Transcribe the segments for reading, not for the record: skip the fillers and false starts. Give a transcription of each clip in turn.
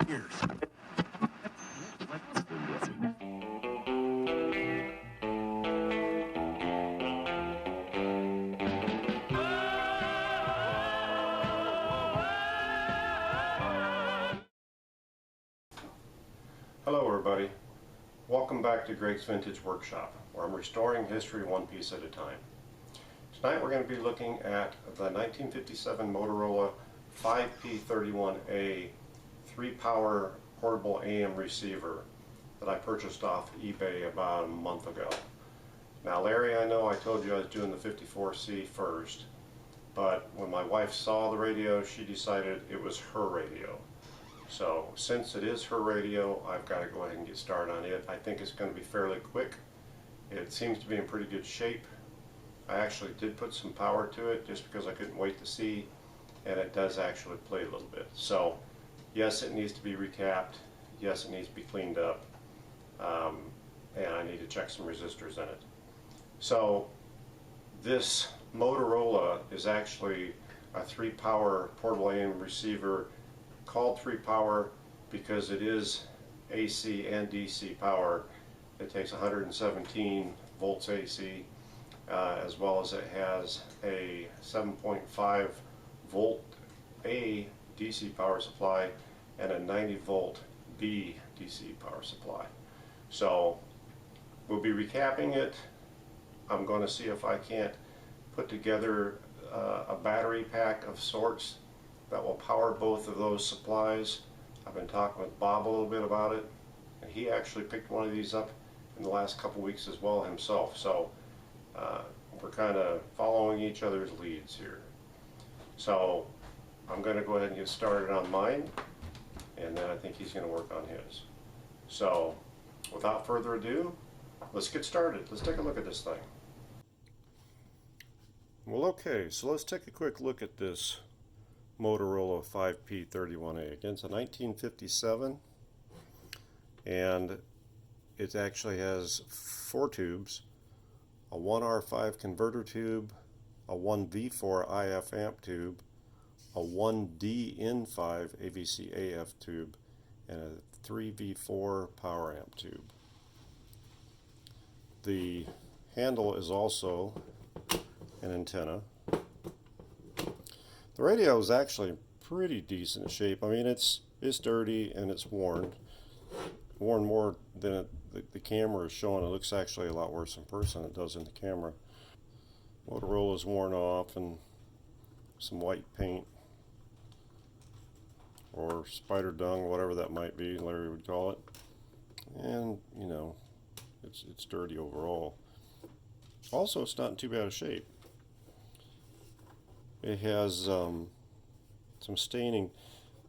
Hello everybody, welcome back to Gregg's Vintage Workshop, where I'm restoring history one piece at a time. Tonight we're going to be looking at the 1957 Motorola 5P31A 3-power portable AM receiver that I purchased off eBay about a month ago. Now Larry, I know I told you I was doing the 54C first, but when my wife saw the radio, she decided it was her radio. So since it is her radio, I've got to go ahead and get started on it. I think it's going to be fairly quick. It seems to be in pretty good shape. I actually did put some power to it just because I couldn't wait to see, and it does actually play a little bit. So yes, it needs to be recapped. Yes, it needs to be cleaned up. And I need to check some resistors in it. So this Motorola is actually a 3-power portable AM receiver, called 3-power because it is AC and DC power. It takes 117 volts AC, as well as it has a 7.5 volt A DC power supply and a 90 volt B DC power supply. So we'll be recapping it. I'm going to see if I can't put together a battery pack of sorts that will power both of those supplies. I've been talking with Bob a little bit about it, and he actually picked one of these up in the last couple weeks as well himself. So we're kind of following each other's leads here. So I'm going to go ahead and get started on mine, and then I think he's going to work on his. So without further ado, let's get started. Let's take a look at this thing. Well, okay, so let's take a quick look at this Motorola 5P31A. Again, it's a 1957, and it actually has 4 tubes, a 1R5 converter tube, a 1V4 IF amp tube, a 1DN5 AVC AF tube, and a 3V4 power amp tube. The handle is also an antenna. The radio is actually pretty decent shape. I mean, it's dirty and it's worn more than the camera is showing. It looks actually a lot worse in person than it does in the camera. Motorola's worn off and some white paint or spider dung, whatever that might be, Larry would call it. And you know, it's dirty overall. Also, it's not in too bad a shape. It has some staining.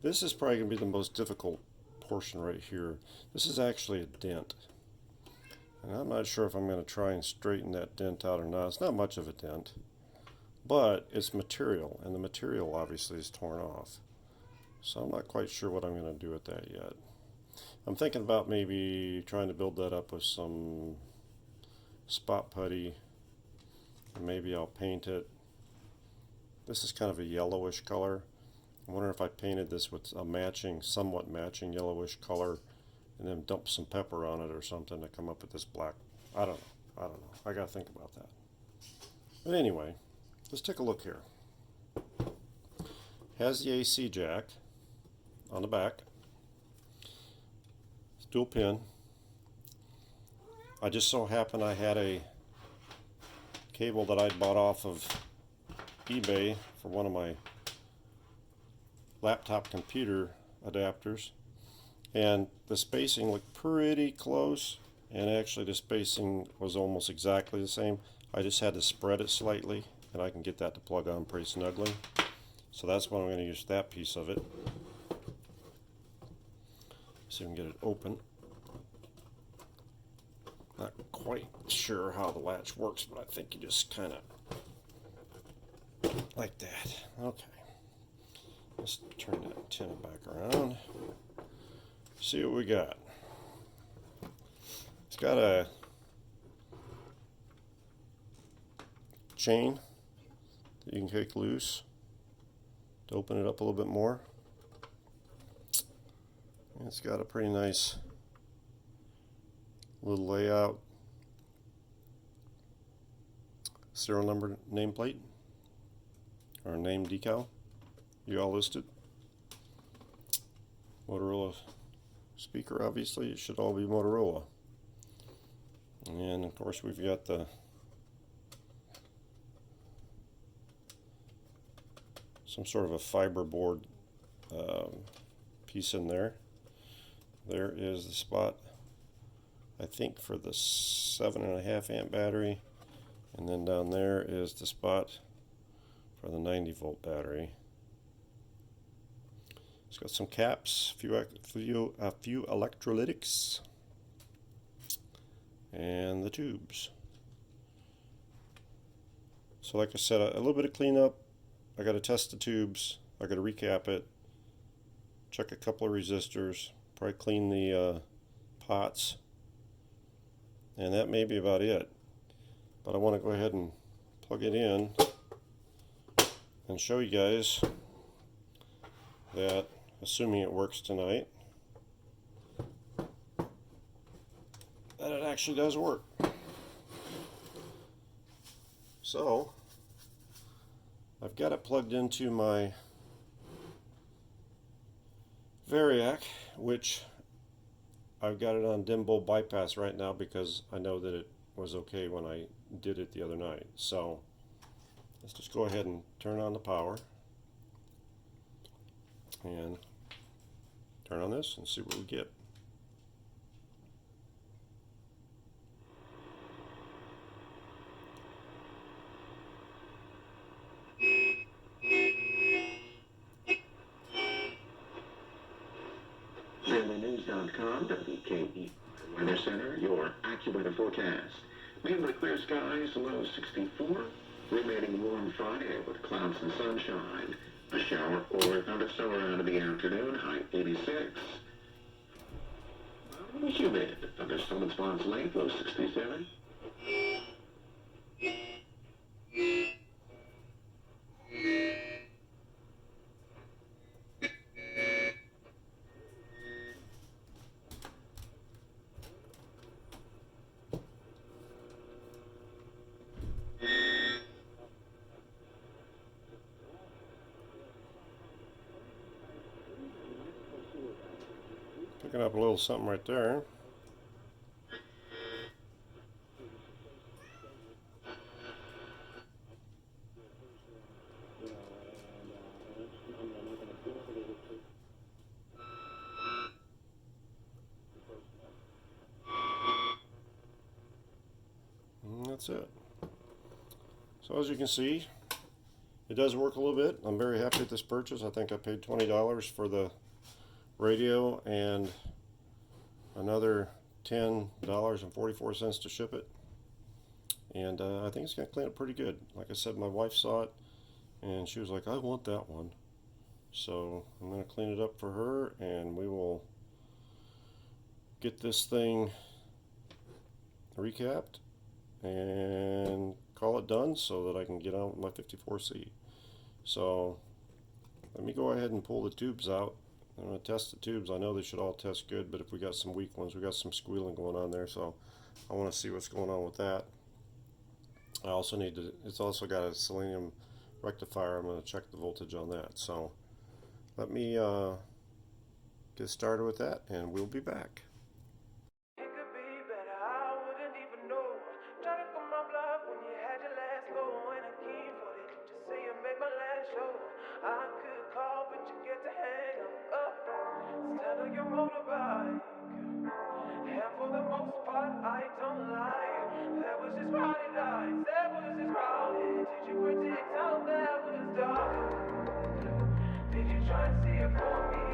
This is probably going to be the most difficult portion right here. This is actually a dent. And I'm not sure if I'm going to try and straighten that dent out or not. It's not much of a dent, but it's material, and the material obviously is torn off. So I'm not quite sure what I'm going to do with that yet. I'm thinking about maybe trying to build that up with some spot putty, and maybe I'll paint it. This is kind of a yellowish color. I wonder if I painted this with a somewhat matching yellowish color, and then dump some pepper on it or something to come up with this black. I don't know. I gotta think about that. But anyway, let's take a look here. Has the AC jack on the back. It's dual pin. I just so happened I had a cable that I'd bought off of eBay for one of my laptop computer adapters, and the spacing looked pretty close, and actually the spacing was almost exactly the same. I just had to spread it slightly, and I can get that to plug on pretty snugly. So that's what I'm going to use that piece of it. See if we can get it open. Not quite sure how the latch works, but I think you just kind of like that. Okay. Let's turn that antenna back around. See what we got. It's got a chain that you can take loose to open it up a little bit more. It's got a pretty nice little layout. Serial number nameplate or name decal. You all listed. Motorola speaker, obviously. It should all be Motorola. And of course we've got the some sort of a fiberboard piece in there. There is the spot, I think, for the 7.5 amp battery, and then down there is the spot for the 90 volt battery. It's got some caps, a few electrolytics, and the tubes. So like I said, a little bit of cleanup. I got to test the tubes. I got to recap it, check a couple of resistors, probably clean the pots, and that may be about it. But I want to go ahead and plug it in and show you guys that, assuming it works tonight, that it actually does work. So I've got it plugged into my Variac, which I've got it on dim bulb bypass right now because I know that it was okay when I did it the other night. So let's just go ahead and turn on the power and turn on this and see what we get. DailyNews.com, WKE Weather Center, your AccuWeather forecast. Mainly clear skies, low 64. Remaining warm Friday with clouds and sunshine. A shower or thunderstorm around in the afternoon, high 86. Humid, thunderstorm in spots late, low 67. Picking up a little something right there. And that's it. So as you can see, it does work a little bit. I'm very happy with this purchase. I think I paid $20 for the radio and another $10.44 to ship it, and I think it's going to clean up pretty good. Like I said, my wife saw it and she was like, I want that one, so I'm going to clean it up for her, and we will get this thing recapped and call it done so that I can get on with my 54C. So let me go ahead and pull the tubes out. I'm going to test the tubes. I know they should all test good, but if we got some weak ones, we got some squealing going on there, so I want to see what's going on with that. I also need to, it's also got a selenium rectifier. I'm going to check the voltage on that. So let me get started with that, and we'll be back. Your motorbike, and for the most part, I don't lie. That was just crowded eyes, that was just crowded. Did you predict how that was dark? Did you try and see it for me?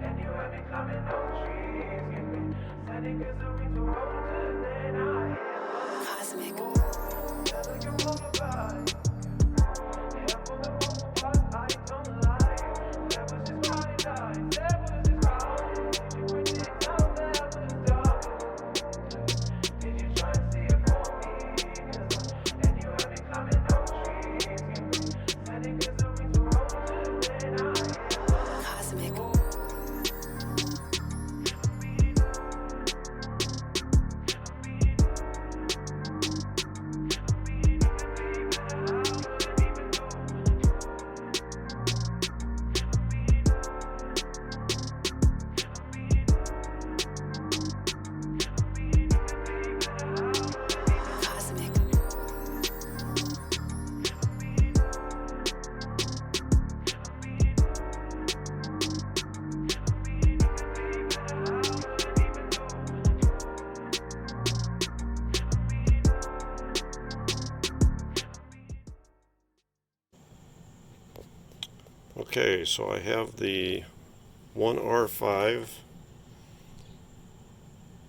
And you had me climbing up trees, give me sending misery to older than I am. Cosmic. Tell your motorbike, and for the most part, I don't lie. That was just crowded eyes, that was Okay, so I have the 1R5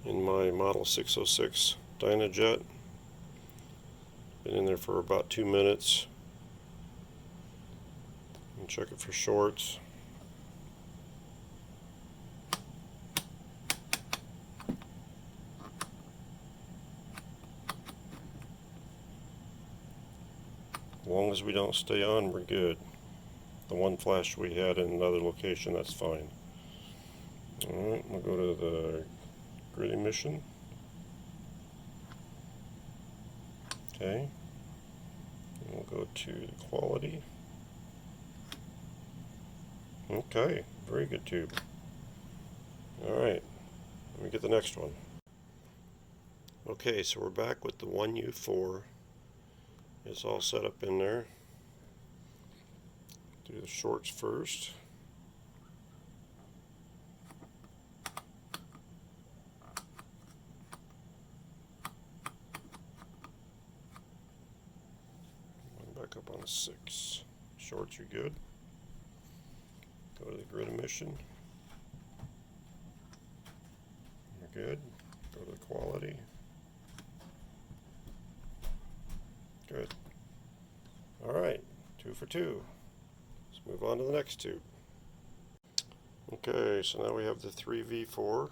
in my Model 606 Dynajet. Been in there for about 2 minutes. And check it for shorts. As long as we don't stay on, we're good. The one flash we had in another location, that's fine. Alright, we'll go to the grid emission. Okay. And we'll go to the quality. Okay, very good tube. Alright, let me get the next one. Okay, so we're back with the 1U4. It's all set up in there. Do the shorts first. Back up on a 6. Shorts are good. Go to the grid emission. You're good. Go to the quality. Good. Alright, 2 for 2. Let's move on to the next tube. Okay, so now we have the 3V4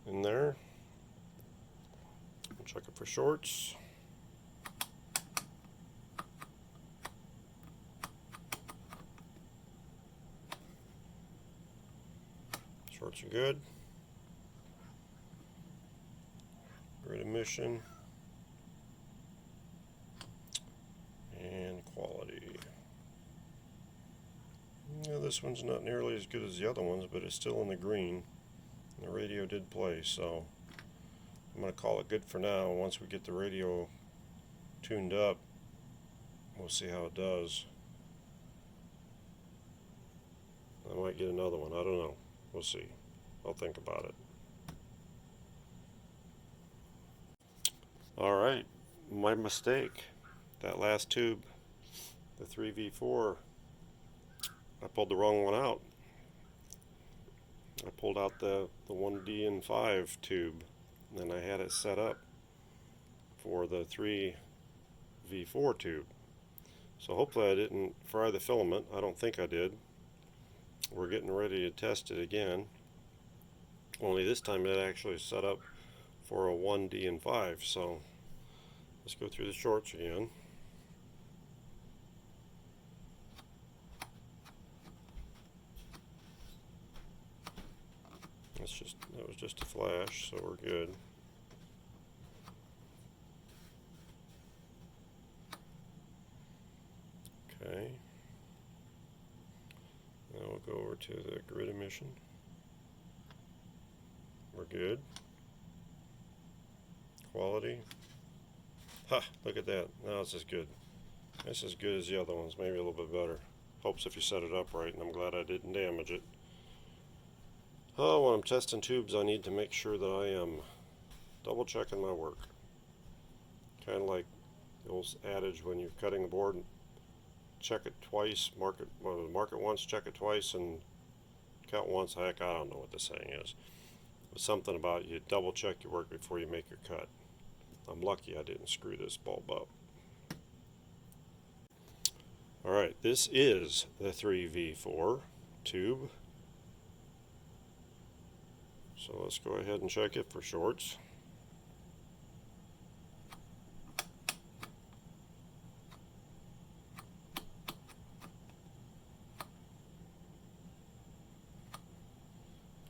in there. We'll check it for shorts. Shorts are good. Grid emission. And quality. Yeah, this one's not nearly as good as the other ones, but it's still in the green. The radio did play, so I'm going to call it good for now. Once we get the radio tuned up, we'll see how it does. I might get another one. I don't know. We'll see. I'll think about it. Alright, my mistake. That last tube, the 3V4, I pulled the wrong one out. I pulled out the 1D and 5 tube, and I had it set up for the 3V4 tube. So hopefully I didn't fry the filament. I don't think I did. We're getting ready to test it again. Only this time it actually set up for a 1D and 5. So let's go through the shorts again. That was just a flash, so we're good. Okay. Now we'll go over to the grid emission. We're good. Quality. Ha! Look at that. Now it's as good. It's as good as the other ones, maybe a little bit better. Helps if you set it up right, and I'm glad I didn't damage it. Oh, when I'm testing tubes, I need to make sure that I am double checking my work. Kind of like the old adage when you're cutting the board, check it twice, mark it once, check it twice, and cut once. Heck, I don't know what the saying is. But something about you double check your work before you make your cut. I'm lucky I didn't screw this bulb up. Alright, this is the 3V4 tube. So let's go ahead and check it for shorts.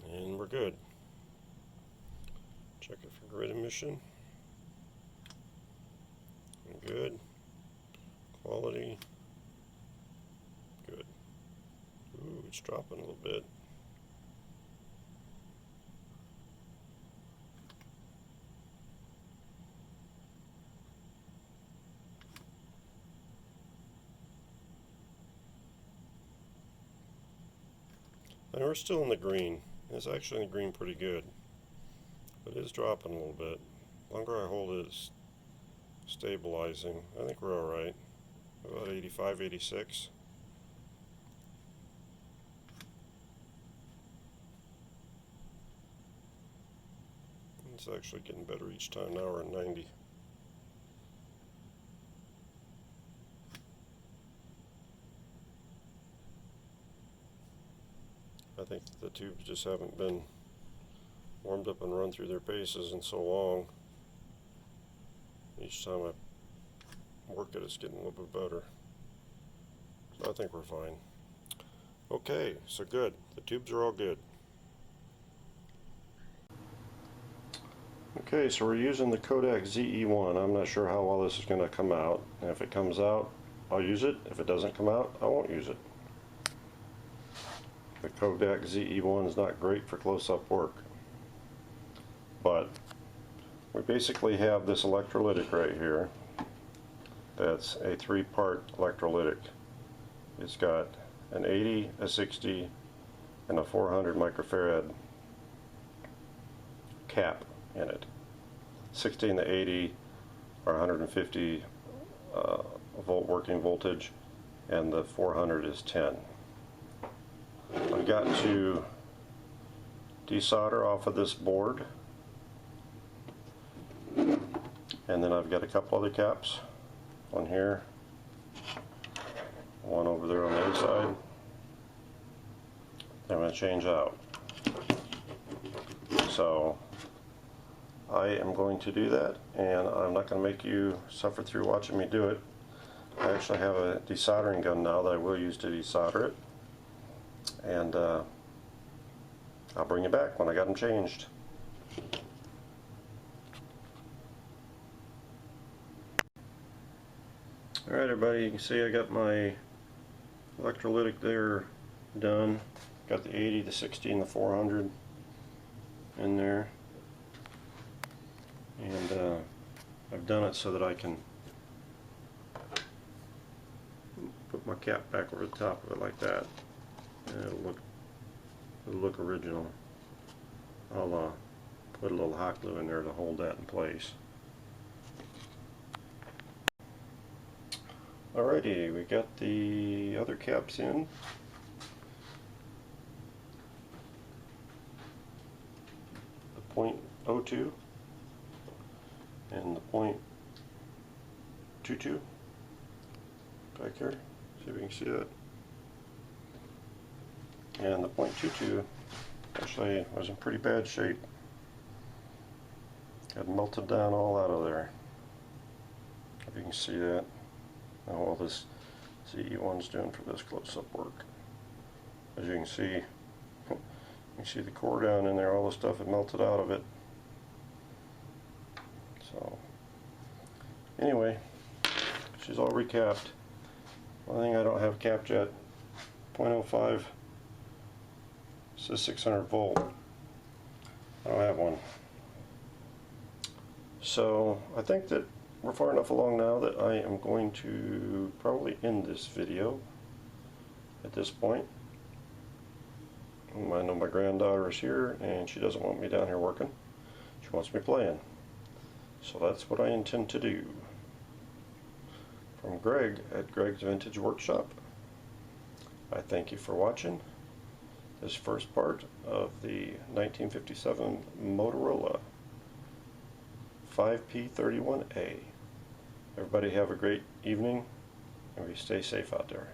And we're good. Check it for grid emission. We're good. Quality. Good. Ooh, it's dropping a little bit. And we're still in the green. It's actually in the green pretty good. But it is dropping a little bit. The longer I hold it, it's stabilizing. I think we're alright. About 85, 86. It's actually getting better each time. Now we're at 90. I think the tubes just haven't been warmed up and run through their paces in so long. Each time I work it, it's getting a little bit better. So I think we're fine. Okay, so good. The tubes are all good. Okay, so we're using the Kodak ZE1. I'm not sure how well this is going to come out. And if it comes out, I'll use it. If it doesn't come out, I won't use it. The Kodak ZE1 is not great for close-up work. But we basically have this electrolytic right here. That's a 3-part electrolytic. It's got an 80, a 60, and a 400 microfarad cap in it. 60 and the 80 are 150 volt working voltage, and the 400 is 10. I've got to desolder off of this board, and then I've got a couple other caps. One here, one over there on the other side. I'm going to change out. So I am going to do that, and I'm not going to make you suffer through watching me do it. I actually have a desoldering gun now that I will use to desolder it, and I'll bring you back when I got them changed. Alright everybody, you can see I got my electrolytic there done. Got the 80, the 60, and the 400 in there. And I've done it so that I can put my cap back over the top of it like that. And it'll look original. I'll put a little hot glue in there to hold that in place. Alrighty, we got the other caps in. The .02 and the .22 back here. See if we can see that. And the .22 actually was in pretty bad shape. Got melted down all out of there. If you can see that. Now all this ZE1's doing for this close-up work. As you can see the core down in there, all the stuff had melted out of it. So anyway, she's all recapped. One thing I don't have capped yet, 0.05 says 600 volt. I don't have one. So I think that we're far enough along now that I am going to probably end this video at this point. I know my granddaughter is here and she doesn't want me down here working. She wants me playing. So that's what I intend to do. From Greg at Gregg's Vintage Workshop, I thank you for watching this first part of the 1957 Motorola 5P31A. Everybody have a great evening, and stay safe out there.